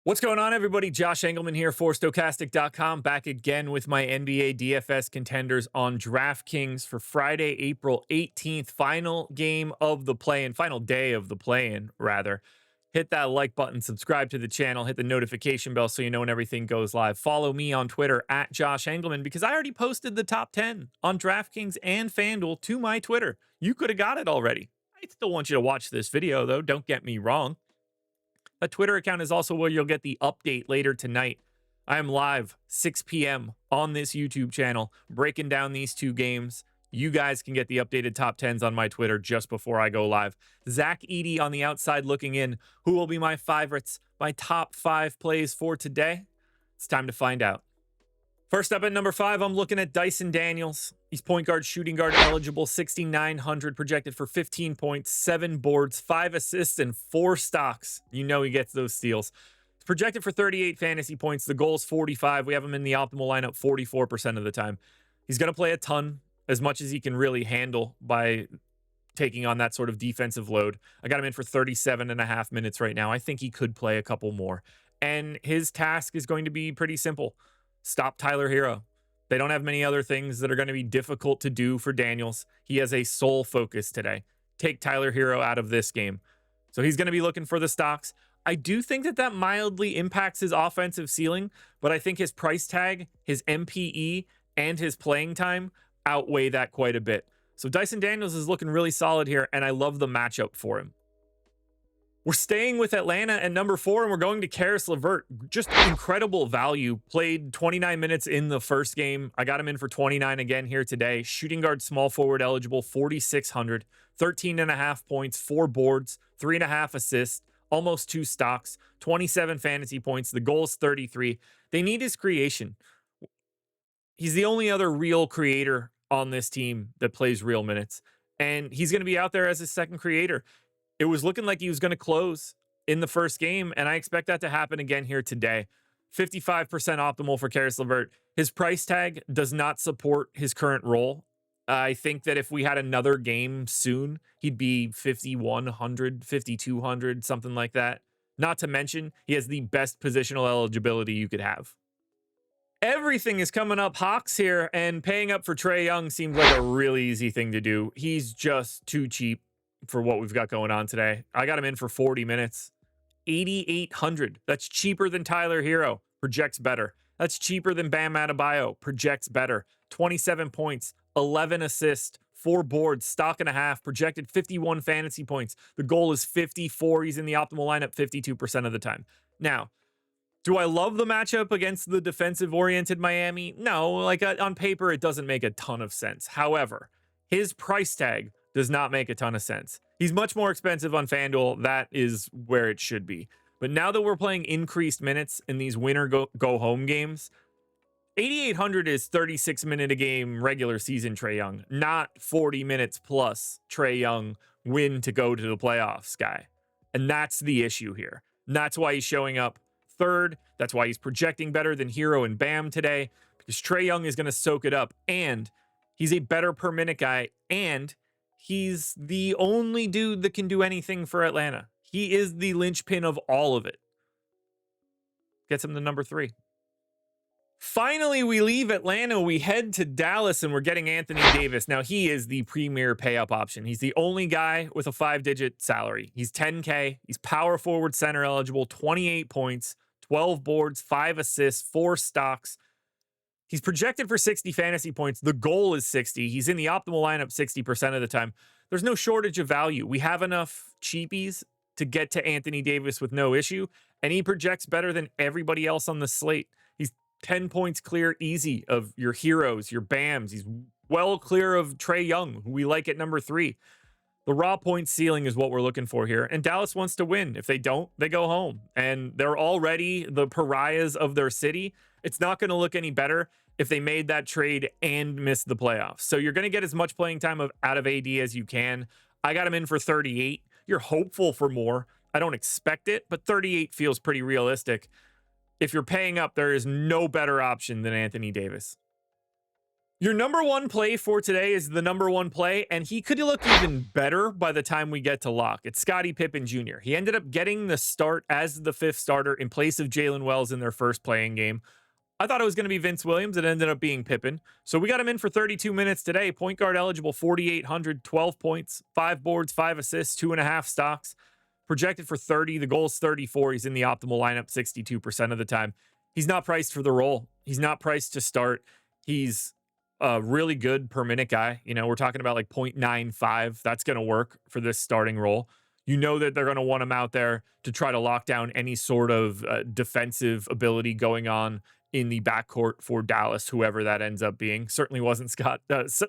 What's going on, everybody? Josh Engleman here for Stokastic.com, back again with my NBA DFS contenders on DraftKings for Friday, April 18th. Final game of the play-in, final day of the play-in, rather. Hit that like button, subscribe to the channel, hit the notification bell so you know when everything goes live. Follow me on Twitter at Josh Engleman because I already posted the top 10 on DraftKings and FanDuel to my Twitter. You could have got it already. I still want you to watch this video, though. Don't get me wrong. A Twitter account is also where you'll get the update later tonight. I am live 6 p.m. on this YouTube channel breaking down these two games. You guys can get the updated top 10s on my Twitter just before I go live. Zach Edey on the outside looking in. Who will be my favorites, my top 5 plays for today? It's time to find out. First up at number 5, I'm looking at Dyson Daniels. He's point guard, shooting guard eligible, 6,900, projected for 15 points, 7 boards, 5 assists, and 4 stocks. You know he gets those steals. He's projected for 38 fantasy points. The goal is 45. We have him in the optimal lineup 44% of the time. He's going to play a ton, as much as he can really handle by taking on that sort of defensive load. I got him in for 37.5 minutes right now. I think he could play a couple more. And his task is going to be pretty simple. Stop Tyler Hero. They don't have many other things that are going to be difficult to do for Daniels. He has a sole focus today. Take Tyler Hero out of this game. So he's going to be looking for the stocks. I do think that mildly impacts his offensive ceiling, but I think his price tag, his MPE, and his playing time outweigh that quite a bit. So Dyson Daniels is looking really solid here, and I love the matchup for him. We're staying with Atlanta at number 4, and we're going to Caris Levert. Just incredible value. Played 29 minutes in the first game. I got him in for 29 again here today. Shooting guard, small forward eligible, 4,600. 13.5 points, 4 boards, 3.5 assists, almost 2 stocks, 27 fantasy points. The goal is 33. They need his creation. He's the only other real creator on this team that plays real minutes, and he's going to be out there as a second creator. It was looking like he was going to close in the first game, and I expect that to happen again here today. 55% optimal for Caris Levert. His price tag does not support his current role. I think that if we had another game soon, he'd be 5,100, 5,200, something like that. Not to mention, he has the best positional eligibility you could have. Everything is coming up Hawks here, and paying up for Trae Young seems like a really easy thing to do. He's just too cheap for what we've got going on today. I got him in for 40 minutes. 8,800. That's cheaper than Tyler Hero. Projects better. That's cheaper than Bam Adebayo. Projects better. 27 points, 11 assists, 4 boards, stock and a half, projected 51 fantasy points. The goal is 54. He's in the optimal lineup 52% of the time. Now, do I love the matchup against the defensive-oriented Miami? No, like on paper, it doesn't make a ton of sense. However, his price tag does not make a ton of sense. He's much more expensive on FanDuel. That is where it should be. But now that we're playing increased minutes in these winner go home games, 8,800 is 36-minute a game regular season Trae Young, not 40 minutes plus Trae Young win to go to the playoffs guy. And that's the issue here. And that's why he's showing up third. That's why he's projecting better than Hero and Bam today, because Trae Young is going to soak it up, and he's a better per minute guy, and he's the only dude that can do anything for Atlanta. He is the linchpin of all of it. Gets him to number 3. Finally, we leave Atlanta. We head to Dallas, and we're getting Anthony Davis. Now, he is the premier pay-up option. He's the only guy with a 5-digit salary. He's 10K. He's power forward center eligible, 28 points, 12 boards, 5 assists, 4 stocks. He's projected for 60 fantasy points. The goal is 60. He's in the optimal lineup 60% of the time. There's no shortage of value. We have enough cheapies to get to Anthony Davis with no issue, and he projects better than everybody else on the slate. He's 10 points clear easy of your heroes, your Bams. He's well clear of Trae Young, who we like at number 3. The raw point ceiling is what we're looking for here, and Dallas wants to win. If they don't, they go home, and they're already the pariahs of their city. It's not going to look any better if they made that trade and missed the playoffs. So you're going to get as much playing time out of AD as you can. I got him in for 38. You're hopeful for more. I don't expect it, but 38 feels pretty realistic. If you're paying up, there is no better option than Anthony Davis. Your number one play for today is the number one play, and he could look even better by the time we get to lock. It's Scottie Pippen Jr. He ended up getting the start as the fifth starter in place of Jalen Wells in their first playing game. I thought it was going to be Vince Williams. It ended up being Pippen. So we got him in for 32 minutes today. Point guard eligible, 4,800, 12 points, 5 boards, 5 assists, 2.5 stocks. Projected for 30. The goal is 34. He's in the optimal lineup 62% of the time. He's not priced for the role. He's not priced to start. He's a really good per minute guy. You know, we're talking about like 0.95. That's going to work for this starting role. You know that they're going to want him out there to try to lock down any sort of defensive ability going on in the backcourt for Dallas, whoever that ends up being. Certainly wasn't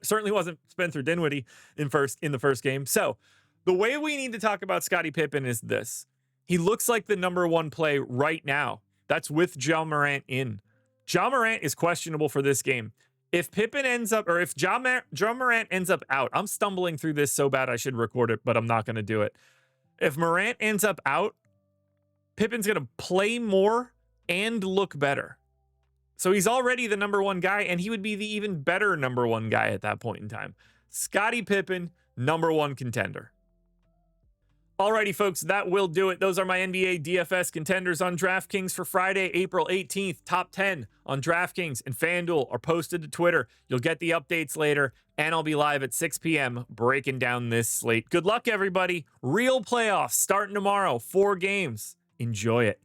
certainly wasn't Spencer Dinwiddie in the first game. So the way we need to talk about Scottie Pippen is this. He looks like the number one play right now. That's with Ja Morant in. Ja Morant is questionable for this game. If Pippen ends up, or if Ja Morant ends up out, I'm stumbling through this so bad I should record it, but I'm not going to do it. If Morant ends up out, Pippen's going to play more and look better. So he's already the number one guy, and he would be the even better number one guy at that point in time. Scottie Pippen, number one contender. Alrighty, folks, that will do it. Those are my NBA DFS contenders on DraftKings for Friday, April 18th. Top 10 on DraftKings and FanDuel are posted to Twitter. You'll get the updates later, and I'll be live at 6 p.m. breaking down this slate. Good luck, everybody. Real playoffs starting tomorrow. 4 games. Enjoy it.